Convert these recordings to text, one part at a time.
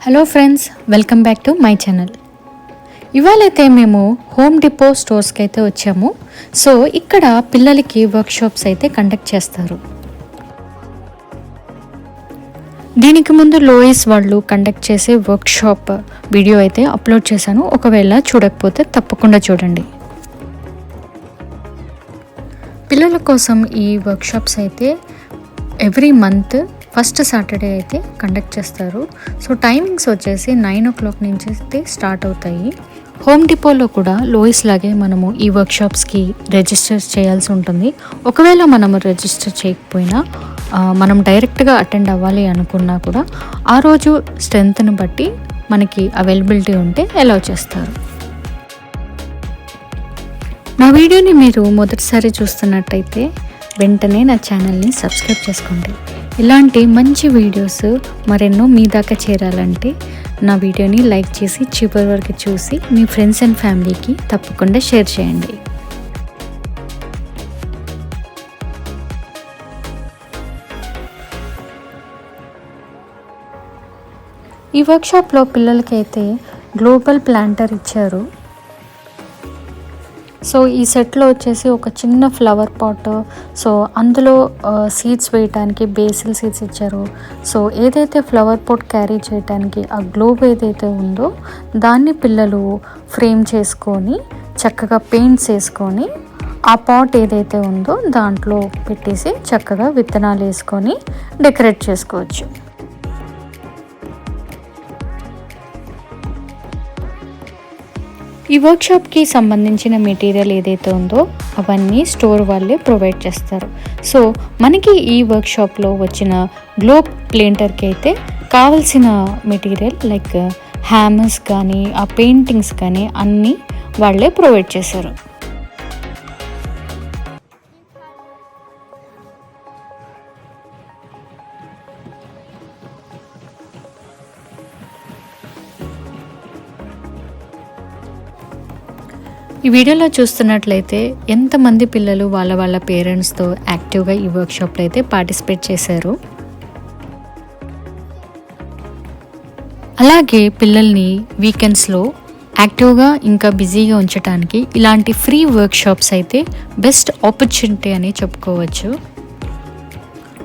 Hello friends, welcome back to my channel. ఇవాళైతే మేము home depot స్టోర్స్కి అయితే వచ్చాము. సో ఇక్కడ పిల్లలకి వర్క్షాప్స్ అయితే కండక్ట్ చేస్తారు. దీనికి ముందు లోయిస్ వాళ్ళు కండక్ట్ చేసే వర్క్షాప్ వీడియో అయితే అప్లోడ్ చేశాను. ఒకవేళ చూడకపోతే తప్పకుండా చూడండి. పిల్లల కోసం ఈ వర్క్షాప్స్ అయితే ఎవ్రీ మంత్ ఫస్ట్ సాటర్డే అయితే కండక్ట్ చేస్తారు. సో టైమింగ్స్ వచ్చేసి 9 o'clock నుంచి అయితే స్టార్ట్ అవుతాయి. హోమ్ డిపోలో కూడా లోయిస్ లాగే మనము ఈ వర్క్షాప్స్కి రిజిస్టర్ చేయాల్సి ఉంటుంది. ఒకవేళ మనము రిజిస్టర్ చేయకపోయినా మనం డైరెక్ట్గా అటెండ్ అవ్వాలి అనుకున్నా కూడా ఆ రోజు స్ట్రెంత్ని బట్టి మనకి అవైలబిలిటీ ఉంటే అలౌ చేస్తారు. నా వీడియోని మీరు మొదటిసారి చూస్తున్నట్టయితే వెంటనే నా ఛానల్ని సబ్స్క్రైబ్ చేసుకోండి. ఇలాంటి మంచి వీడియోస్ మరెన్నో మీ దాకా చేరాలంటే నా వీడియోని లైక్ చేసి చివరి వరకు చూసి మీ ఫ్రెండ్స్ అండ్ ఫ్యామిలీకి తప్పకుండా షేర్ చేయండి. ఈ వర్క్షాప్లో పిల్లలకైతే గ్లోబల్ ప్లాంటర్ ఇచ్చారు. సో ఈ సెట్లో వచ్చేసి ఒక చిన్న ఫ్లవర్ పాట్, సో అందులో సీడ్స్ వేయటానికి బేసిల్ సీడ్స్ ఇచ్చారు. సో ఏదైతే ఫ్లవర్ పాట్ క్యారీ చేయడానికి ఆ గ్లోబ్ ఏదైతే ఉందో దాన్ని పిల్లలు ఫ్రేమ్ చేసుకొని చక్కగా పెయింట్స్ వేసుకొని ఆ పాట్ ఏదైతే ఉందో దాంట్లో పెట్టేసి చక్కగా విత్తనాలు వేసుకొని డెకరేట్ చేసుకోవచ్చు. ఈ వర్క్షాప్కి సంబంధించిన మెటీరియల్ ఏదైతే ఉందో అవన్నీ స్టోర్ వాళ్ళే ప్రొవైడ్ చేస్తారు. సో మనకి ఈ వర్క్షాప్లో వచ్చిన గ్లోబ్ ప్లేంటర్కి అయితే కావలసిన మెటీరియల్ లైక్ హ్యామర్స్ కానీ ఆ పెయింటింగ్స్ కానీ అన్నీ వాళ్ళే ప్రొవైడ్ చేశారు. ఈ వీడియోలో చూస్తున్నట్లయితే ఎంతమంది పిల్లలు వాళ్ళ పేరెంట్స్తో యాక్టివ్గా ఈ వర్క్షాప్లో అయితే పార్టిసిపేట్ చేశారు. అలాగే పిల్లల్ని వీకెండ్స్లో యాక్టివ్గా ఇంకా బిజీగా ఉంచడానికి ఇలాంటి ఫ్రీ వర్క్షాప్స్ అయితే బెస్ట్ ఆపర్చునిటీ అని చెప్పుకోవచ్చు.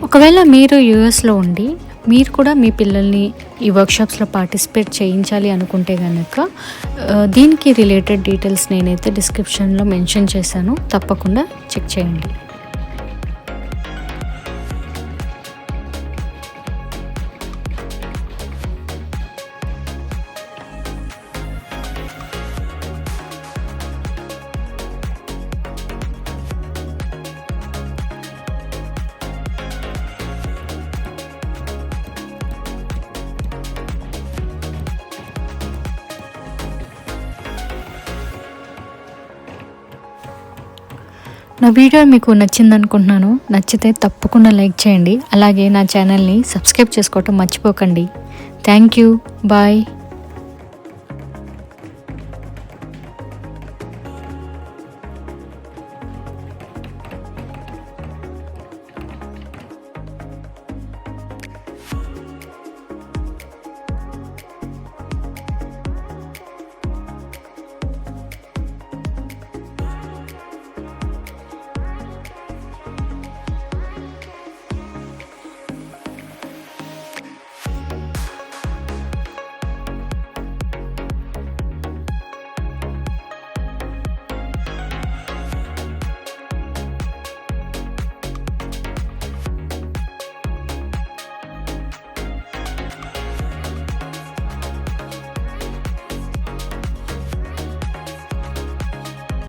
ఒకవేళ మీరు యూఎస్లో ఉండి మీరు కూడా మీ పిల్లల్ని ఈ వర్క్షాప్స్లో పార్టిసిపేట్ చేయించాలి అనుకుంటే కనుక దీనికి రిలేటెడ్ డీటెయిల్స్ నేనైతే డిస్క్రిప్షన్లో మెన్షన్ చేశాను, తప్పకుండా చెక్ చేయండి. నా వీడియో మీకు నచ్చింది అనుకుంటున్నాను. నచ్చితే తప్పకుండా లైక్ చేయండి. అలాగే నా ఛానల్ని సబ్స్క్రైబ్ చేసుకోవటం మర్చిపోకండి. Thank you. బాయ్.